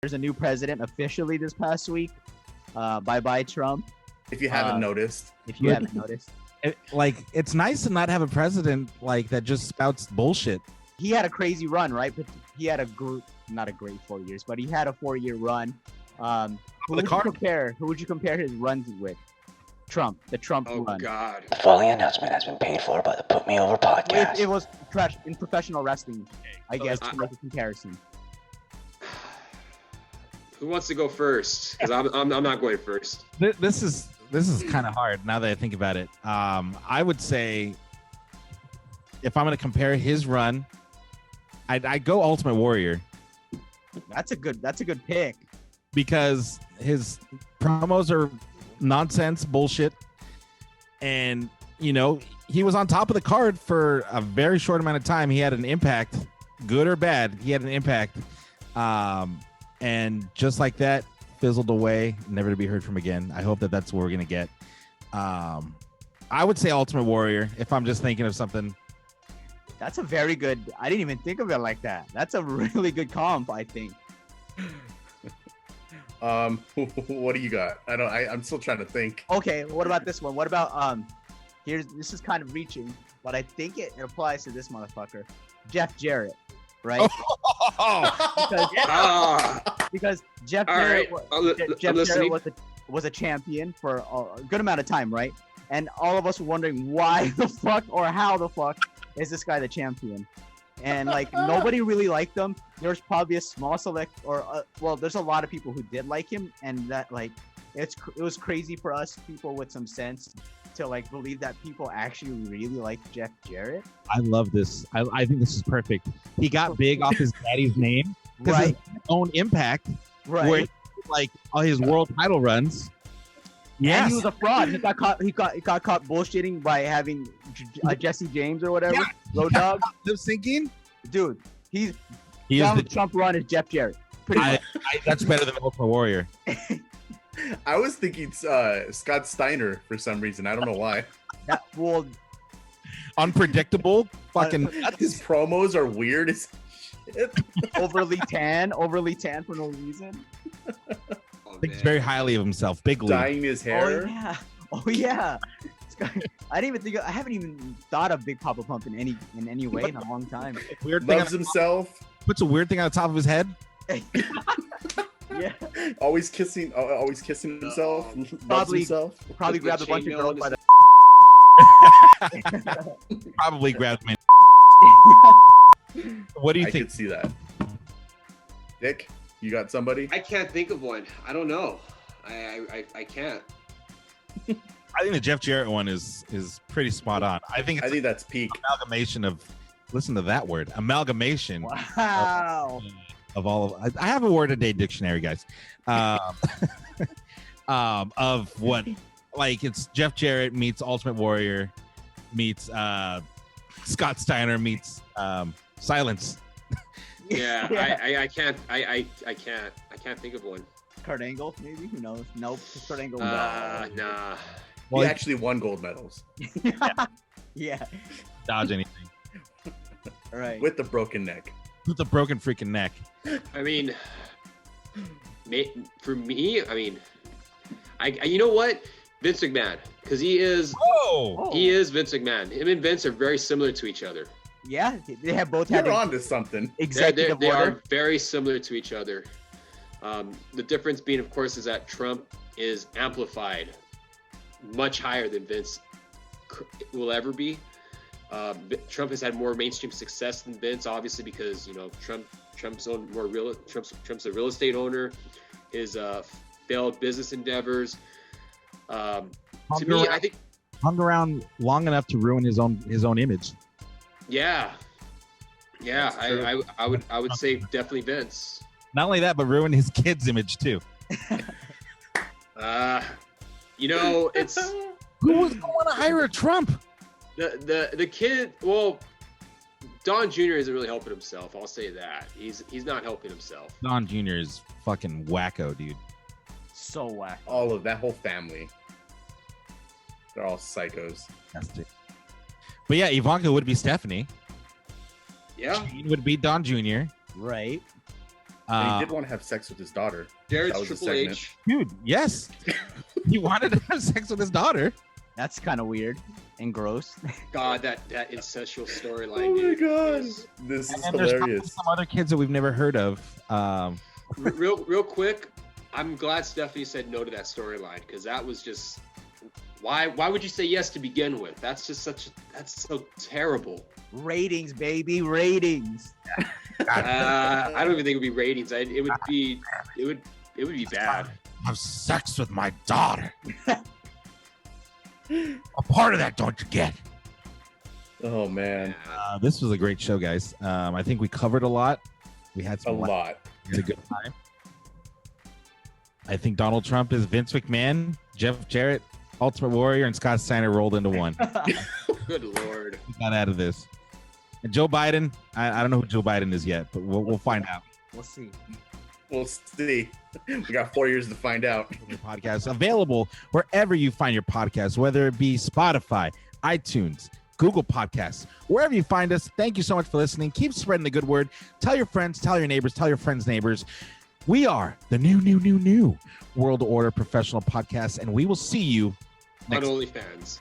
There's a new president officially this past week. Bye-bye, Trump. If you haven't noticed. If you haven't noticed. It's nice to not have a president like that just spouts bullshit. He had a crazy run, right? But he had not a great 4 years, but he had a 4-year run. Who would you compare his runs with? Trump, the Trump run. Oh, God. The following announcement has been paid for by the Put Me Over podcast. It was in professional wrestling, I guess, to make a comparison. Who wants to go first? Because I'm not going first. This is kind of hard now that I think about it. I would say if I'm going to compare his run, I'd go Ultimate Warrior. That's a good pick. Because his promos are nonsense bullshit, and he was on top of the card for a very short amount of time. He had an impact, good or bad. He had an impact, and just like that, fizzled away, never to be heard from again. I hope that's what we're gonna get. I would say Ultimate Warrior if I'm just thinking of something. That's a very good. I didn't even think of it like that. That's a really good comp, I think. What do you got? I'm still trying to think. Okay, what about this one? What about this is kind of reaching, but I think it applies to this motherfucker, Jeff Jarrett, right? Because Jeff Jarrett, Jarrett was a champion for a good amount of time, right? And all of us were wondering why the fuck or how the fuck is this guy the champion? And nobody really liked him. There's probably a small select, there's a lot of people who did like him, and that it was crazy for us people with some sense to believe that people actually really like Jeff Jarrett. I love this. I think this is perfect. He got big off his daddy's name, right? His own impact, right? Where all his world title runs. Yeah, he was a fraud. He got caught bullshitting by having Jesse James or whatever. Road Dogg. Lip syncing, dude. He is the Trump run is Jeff Jarrett. Pretty much. That's better than Ultimate Warrior. I was thinking Scott Steiner for some reason. I don't know why. Unpredictable. Fucking. His promos are weird as shit. Overly tan for no reason. Thinks very highly of himself. Big league. Dyeing his hair. Oh yeah. I haven't even thought of Big Papa Pump in any way in a long time. Loves himself. Puts a weird thing on the top of his head. Yeah. Always kissing himself. Probably With grabbed a bunch of girls by the. Probably grabbed me. What do you think? I could see that. Dick, you got somebody? I can't think of one. I don't know. I can't. I think the Jeff Jarrett one is pretty spot on. I think that's peak. Amalgamation of, listen to that word, amalgamation. Wow. Of all of, I have a word a day dictionary, guys. Of what, it's Jeff Jarrett meets Ultimate Warrior meets Scott Steiner meets Silence. Yeah, I can't think of one. Kurt Angle, maybe? Who knows? Nope. Kurt Angle. Nah. Well, he actually won gold medals. Yeah. Dodge anything. Right. With the broken neck. With the broken freaking neck. I mean, for me, you know what? Vince McMahon, because he is Vince McMahon. Him and Vince are very similar to each other. Yeah, they have both had onto something. Executive they order. are very similar to each other. The difference being, of course, is that Trump is amplified much higher than Vince will ever be. Trump has had more mainstream success than Vince, obviously, because Trump's owned more Trump's a real estate owner. His failed business endeavors. To me, I think hung around long enough to ruin his own image. Yeah. I would say definitely Vince. Not only that, but ruin his kid's image too. It's who was going to hire a Trump? The kid. Well, Don Jr. isn't really helping himself. I'll say that he's not helping himself. Don Jr. is fucking wacko, dude. So wacko. All of that whole family. They're all psychos. But yeah, Ivanka would be Stephanie. Yeah. Shane would be Don Jr. Right. And he did want to have sex with his daughter. Jarrett's Triple H. Dude, yes. He wanted to have sex with his daughter. That's kind of weird and gross. God, that incestual storyline. Oh my dude, god, is- this is And then there's probably hilarious. some other kids that we've never heard of. real quick, I'm glad Stephanie said no to that storyline because that was just why would you say yes to begin with? That's just that's so terrible. Ratings, baby, ratings. I don't even think it would be ratings. It would be bad. Have sex with my daughter. A part of that, don't you get? Oh man, This was a great show, guys. I think we covered a lot. We had a some lot. We had a good time. I think Donald Trump is Vince McMahon, Jeff Jarrett, Ultimate Warrior, and Scott Steiner rolled into one. Good Lord. We got out of this. And Joe Biden, I don't know who Joe Biden is yet, but we'll find out. We'll see. We'll see. We got 4 years to find out. Your podcast available wherever you find your podcasts, whether it be Spotify, iTunes, Google Podcasts, wherever you find us. Thank you so much for listening. Keep spreading the good word. Tell your friends, tell your neighbors, tell your friends' neighbors. We are the new World Order Professional Podcast, and we will see you On OnlyFans.